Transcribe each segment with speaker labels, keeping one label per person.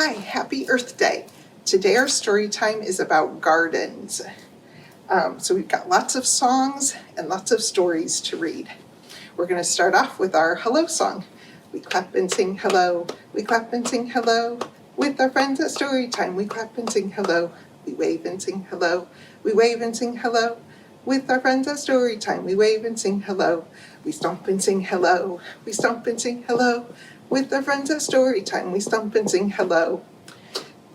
Speaker 1: Hi, happy Earth Day. Today our story time is about gardens. So we've got lots of songs and lots of stories to read. We're going to start off with our hello song. We clap and sing hello, we clap and sing hello. With our friends at story time, we clap and sing hello. We wave and sing hello, we wave and sing hello. With our friends at story time, we wave and sing hello. We stomp and sing hello, we stomp and sing hello. With our friends at story time, we stomp and sing hello.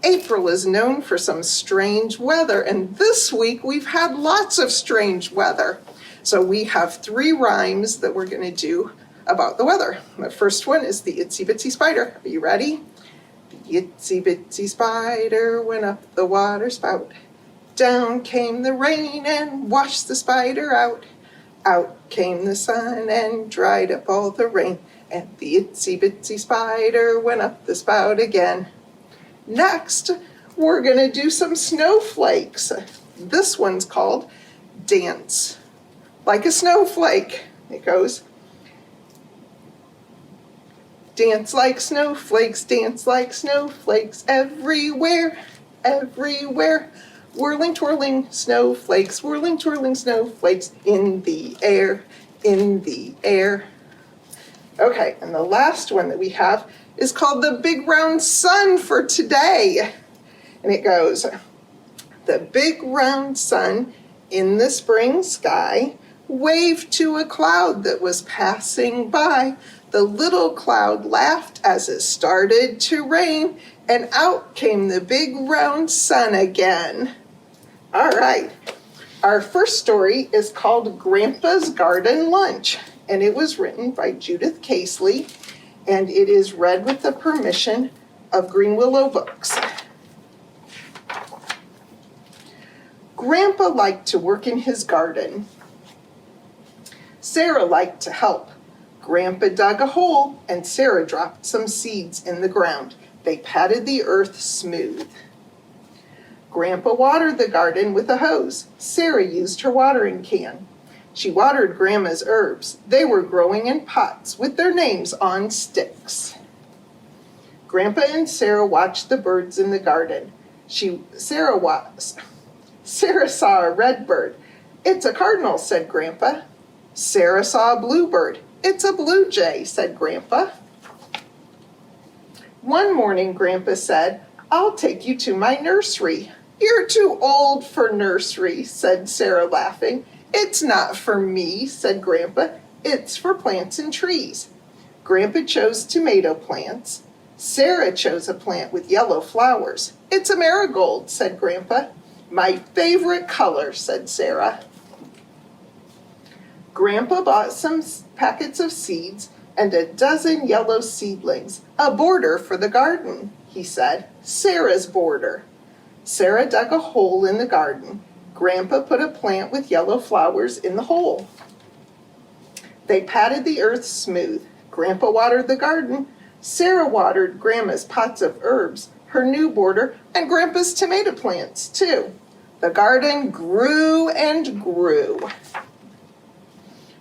Speaker 1: April is known for some strange weather, and this week we've had lots of strange weather. So we have 3 rhymes that we're going to do about the weather. The first one is the itsy bitsy spider. Are you ready? The itsy bitsy spider went up the water spout. Down came the rain and washed the spider out. Out came the sun and dried up all the rain. And the itsy bitsy spider went up the spout again. Next, we're going to do some snowflakes. This one's called Dance Like a Snowflake. It goes, dance like snowflakes, everywhere, everywhere. Whirling, twirling snowflakes, whirling, twirling snowflakes in the air, in the air. Okay, and the last one that we have is called the big round sun for today. And it goes, the big round sun in the spring sky waved to a cloud that was passing by. The little cloud laughed as it started to rain, and out came the big round sun again. All right, our first story is called Grandpa's Garden Lunch, and it was written by Judith Casely, and it is read with the permission of Green Willow Books. Grandpa liked to work in his garden. Sarah liked to help. Grandpa dug a hole, and Sarah dropped some seeds in the ground. They patted the earth smooth. Grandpa watered the garden with a hose. Sarah used her watering can. She watered Grandma's herbs. They were growing in pots with their names on sticks. Grandpa and Sarah watched the birds in the garden. Sarah saw a red bird. It's a cardinal, said Grandpa. Sarah saw a bluebird. It's a blue jay, said Grandpa. One morning, Grandpa said, I'll take you to my nursery. You're too old for nursery, said Sarah, laughing. It's not for me, said Grandpa. It's for plants and trees. Grandpa chose tomato plants. Sarah chose a plant with yellow flowers. It's a marigold, said Grandpa. My favorite color, said Sarah. Grandpa bought some packets of seeds and a dozen yellow seedlings. A border for the garden, he said. Sarah's border. Sarah dug a hole in the garden. Grandpa put a plant with yellow flowers in the hole. They patted the earth smooth. Grandpa watered the garden. Sarah watered Grandma's pots of herbs, her new border, and Grandpa's tomato plants, too. The garden grew and grew.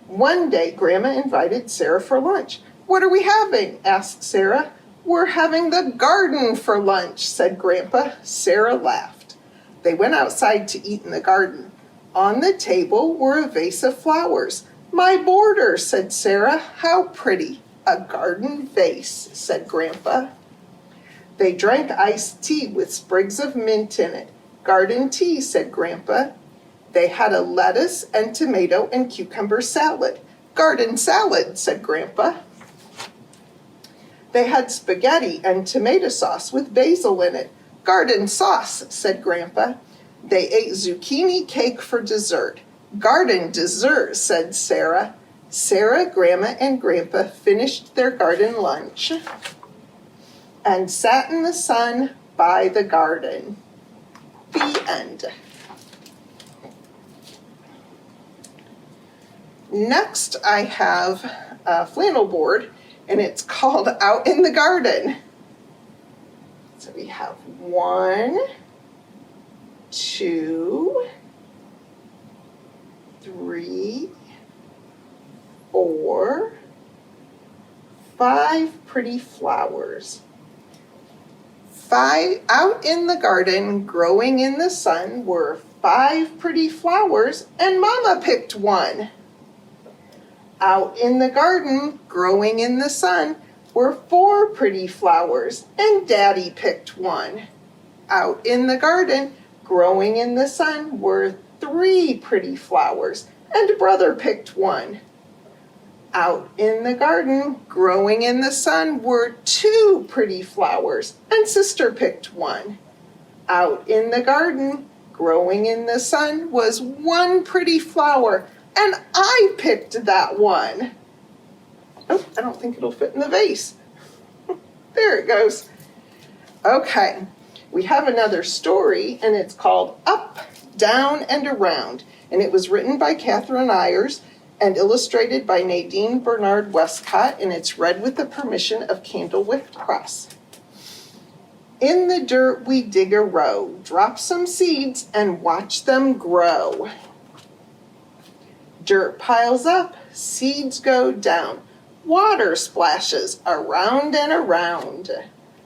Speaker 1: One day, Grandma invited Sarah for lunch. What are we having? Asked Sarah. We're having the garden for lunch, said Grandpa. Sarah laughed. They went outside to eat in the garden. On the table were a vase of flowers. My border, said Sarah. How pretty. A garden vase, said Grandpa. They drank iced tea with sprigs of mint in it. Garden tea, said Grandpa. They had a lettuce and tomato and cucumber salad. Garden salad, said Grandpa. They had spaghetti and tomato sauce with basil in it. Garden sauce, said Grandpa. They ate zucchini cake for dessert. Garden dessert, said Sarah. Sarah, Grandma, and Grandpa finished their garden lunch and sat in the sun by the garden. The end. Next, I have a flannel board, and it's called Out in the Garden. So we have 1, 2, 3, 4, 5 pretty flowers. Out in the garden, growing in the sun, were 5 pretty flowers, and Mama picked one. Out in the garden, growing in the sun, were 4 pretty flowers, and Daddy picked one. Out in the garden, growing in the sun, were 3 pretty flowers, and Brother picked one. Out in the garden, growing in the sun, were 2 pretty flowers, and Sister picked one. Out in the garden, growing in the sun, was 1 pretty flower, and I picked that one. Oh, I don't think it'll fit in the vase. There it goes. Okay, we have another story, and it's called Up, Down, and Around, and it was written by Catherine Ayers and illustrated by Nadine Bernard Westcott, and it's read with the permission of Candlewick Press. In the dirt we dig a row, drop some seeds and watch them grow. Dirt piles up, seeds go down, water splashes around and around.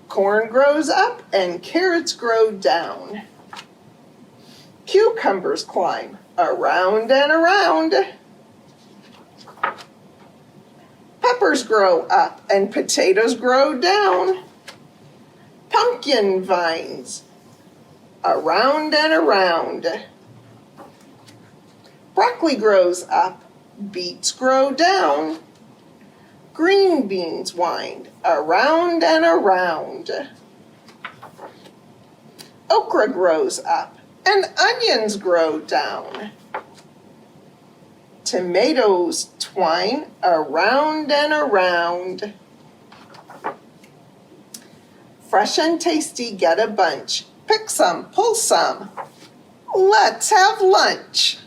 Speaker 1: Corn grows up and carrots grow down. Cucumbers climb around and around. Peppers grow up and potatoes grow down. Pumpkin vines around and around. Broccoli grows up, beets grow down. Green beans wind around and around. Okra grows up and onions grow down. Tomatoes twine around and around. Fresh and tasty, get a bunch. Pick some, pull some. Let's have lunch.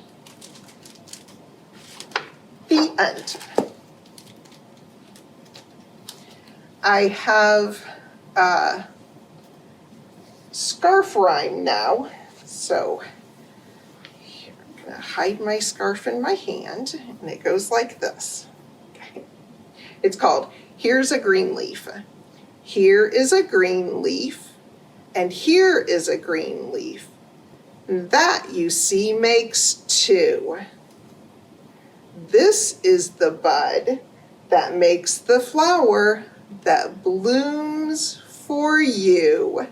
Speaker 1: The end. I have a scarf rhyme now, so here, I'm going to hide my scarf in my hand, and it goes like this. Okay. It's called Here's a Green Leaf. Here is a green leaf, and here is a green leaf. That, you see, makes 2. This is the bud that makes the flower that blooms for you.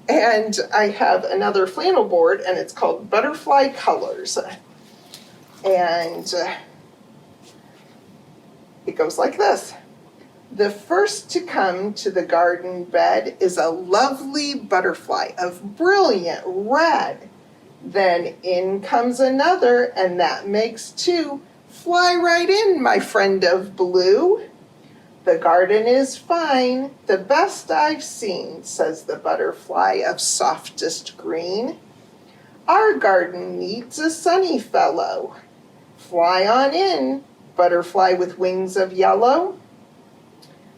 Speaker 1: And I have another flannel board, and it's called Butterfly Colors. And it goes like this. The first to come to the garden bed is a lovely butterfly of brilliant red. Then in comes another, and that makes 2. Fly right in, my friend of blue. The garden is fine, the best I've seen, says the butterfly of softest green. Our garden needs a sunny fellow. Fly on in, butterfly with wings of yellow.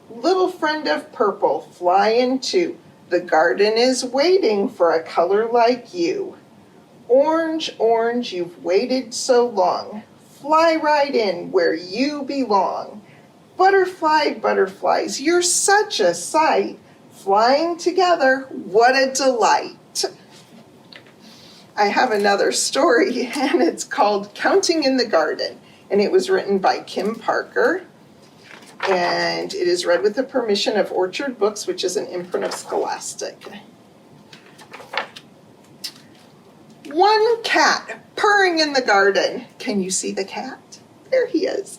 Speaker 1: Little friend of purple, fly in too. The garden is waiting for a color like you. Orange, orange, you've waited so long. Fly right in where you belong. Butterfly, butterflies, you're such a sight. Flying together, what a delight. I have another story, and it's called Counting in the Garden, and it was written by Kim Parker, and it is read with the permission of Orchard Books, which is an imprint of Scholastic. One cat purring in the garden. Can you see the cat? There he is.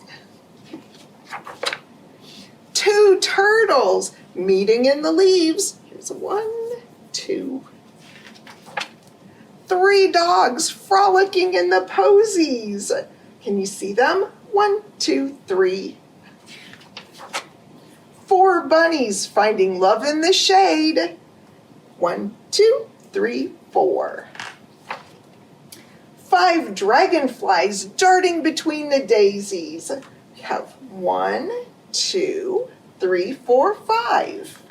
Speaker 1: 2 turtles meeting in the leaves. Here's 1, 2. 3 dogs frolicking in the posies. Can you see them? 1, 2, 3. 4 bunnies finding love in the shade. 1, 2, 3, 4. 5 dragonflies darting between the daisies. We have 1, 2, 3, 4, 5.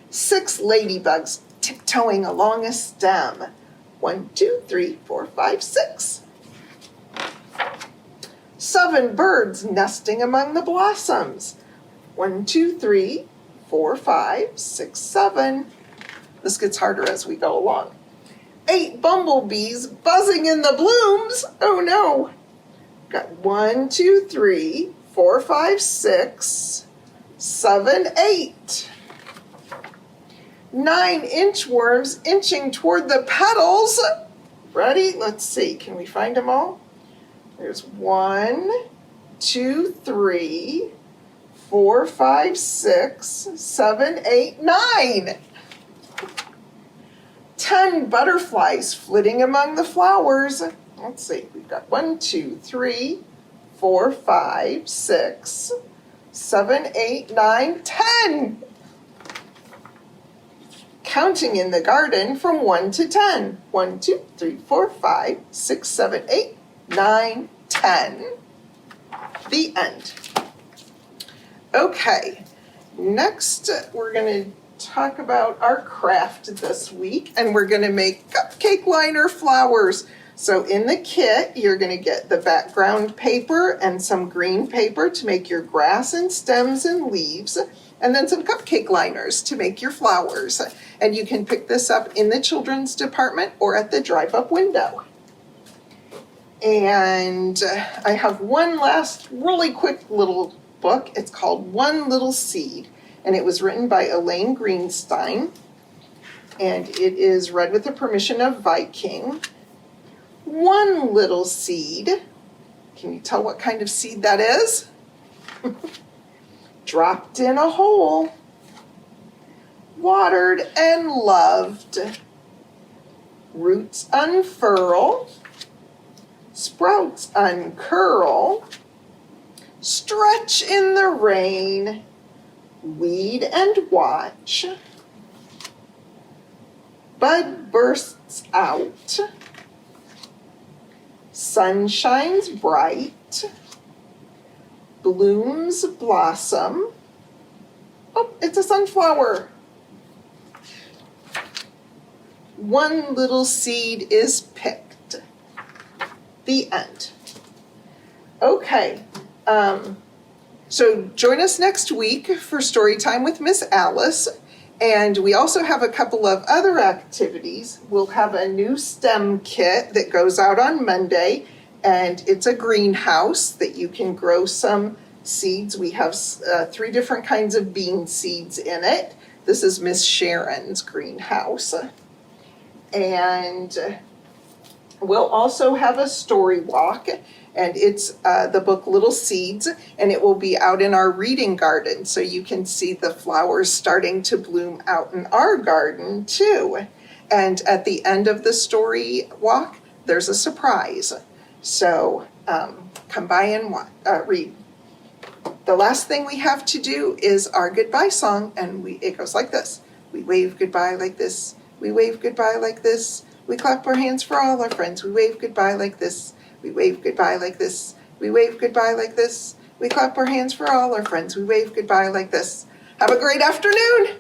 Speaker 1: 6 ladybugs tiptoeing along a stem. 1, 2, 3, 4, 5, 6. 7 birds nesting among the blossoms. 1, 2, 3, 4, 5, 6, 7. This gets harder as we go along. 8 bumblebees buzzing in the blooms. Oh no. Got 1, 2, 3, 4, 5, 6, 7, 8. 9 inchworms inching toward the petals. Ready? Let's see. Can we find them all? There's 1, 2, 3, 4, 5, 6, 7, 8, 9. 10 butterflies flitting among the flowers. Let's see. We've got 1, 2, 3, 4, 5, 6, 7, 8, 9, 10. Counting in the garden from 1 to 10. 1, 2, 3, 4, 5, 6, 7, 8, 9, 10. The end. Okay, next we're going to talk about our craft this week, and we're going to make cupcake liner flowers. So in the kit, you're going to get the background paper and some green paper to make your grass and stems and leaves, and then some cupcake liners to make your flowers. And you can pick this up in the children's department or at the drive-up window. And I have one last really quick little book. It's called One Little Seed, and it was written by Elaine Greenstein, and it is read with the permission of Viking. One little seed. Can you tell what kind of seed that is? Dropped in a hole. Watered and loved. Roots unfurl. Sprouts uncurl. Stretch in the rain. Weed and watch. Bud bursts out. Sun shines bright. Blooms blossom. Oh, it's a sunflower. One little seed is picked. The end. Okay, so join us next week for story time with Miss Alice. And we also have a couple of other activities. We'll have a new STEM kit that goes out on Monday, and it's a greenhouse that you can grow some seeds. We have 3 different kinds of bean seeds in it. This is Miss Sharon's greenhouse. And we'll also have a story walk, and it's the book Little Seeds, and it will be out in our reading garden, so you can see the flowers starting to bloom out in our garden too. And at the end of the story walk, there's a surprise. So come by and read. The last thing we have to do is our goodbye song, and it goes like this. We wave goodbye like this. We wave goodbye like this. We clap our hands for all our friends. We wave goodbye like this. We wave goodbye like this. We wave goodbye like this. We clap our hands for all our friends. We wave goodbye like this. Have a great afternoon.